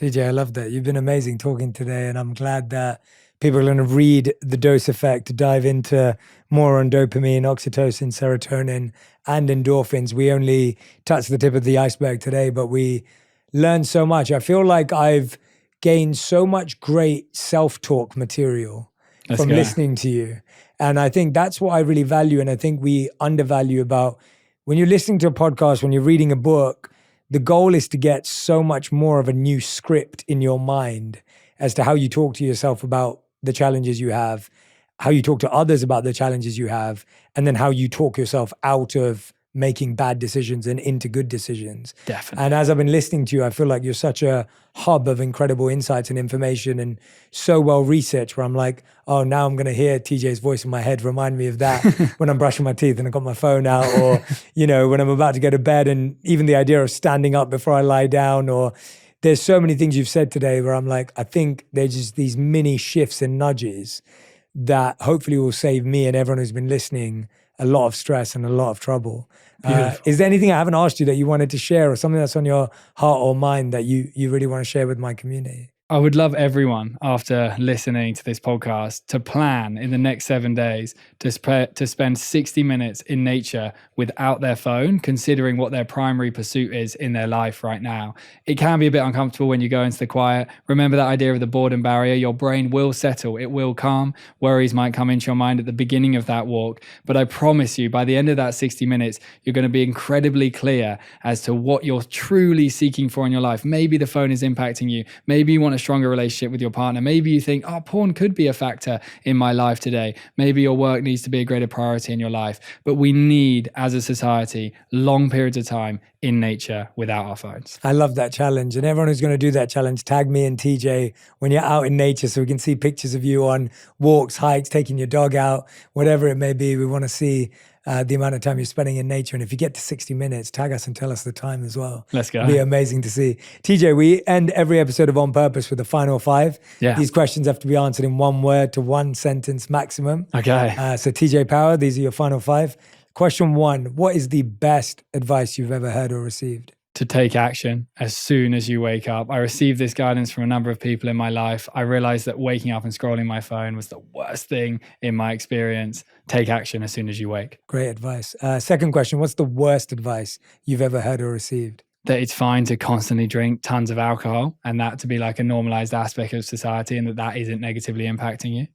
TJ, I love that. You've been amazing talking today, and I'm glad that people are going to read The Dose Effect, dive into more on dopamine, oxytocin, serotonin, and endorphins. We only touched the tip of the iceberg today, but we learned so much. I feel like I've gained so much great self-talk material from listening to you. And I think that's what I really value, and I think we undervalue about when you're listening to a podcast, when you're reading a book, the goal is to get so much more of a new script in your mind as to how you talk to yourself about the challenges you have, how you talk to others about the challenges you have, and then how you talk yourself out of making bad decisions and into good decisions. Definitely. And as I've been listening to you, I feel like you're such a hub of incredible insights and information and so well researched where I'm like, oh, now I'm going to hear TJ's voice in my head remind me of that when I'm brushing my teeth and I've got my phone out, or, you know, when I'm about to go to bed, and even the idea of standing up before I lie down. Or there's so many things you've said today where I'm like, I think there's just these mini shifts and nudges that hopefully will save me and everyone who's been listening a lot of stress and a lot of trouble. Is there anything I haven't asked you that you wanted to share, or something that's on your heart or mind that you really want to share with my community? I would love everyone, after listening to this podcast, to plan in the next 7 days to spend 60 minutes in nature without their phone, considering what their primary pursuit is in their life right now. It can be a bit uncomfortable when you go into the quiet. Remember that idea of the boredom barrier. Your brain will settle. It will calm. Worries might come into your mind at the beginning of that walk. But I promise you, by the end of that 60 minutes, you're going to be incredibly clear as to what you're truly seeking for in your life. Maybe the phone is impacting you. Maybe you want to stronger relationship with your partner. Maybe you think, oh, porn could be a factor in my life today. Maybe your work needs to be a greater priority in your life. But we need, as a society, long periods of time in nature without our phones. I love that challenge. And everyone who's going to do that challenge, tag me and TJ when you're out in nature so we can see pictures of you on walks, hikes, taking your dog out, whatever it may be. We want to see the amount of time you're spending in nature. And if you get to 60 minutes, tag us and tell us the time as well. Let's go. It'd be amazing to see. TJ, we end every episode of On Purpose with the final 5. Yeah. These questions have to be answered in 1 word to 1 sentence maximum. Okay. So TJ Power, these are your final 5. Question 1, what is the best advice you've ever heard or received? To take action as soon as you wake up. I received this guidance from a number of people in my life. I realized that waking up and scrolling my phone was the worst thing in my experience. Take action as soon as you wake. Great advice. Second question, what's the worst advice you've ever heard or received? That it's fine to constantly drink tons of alcohol and that to be like a normalized aspect of society, and that isn't negatively impacting you.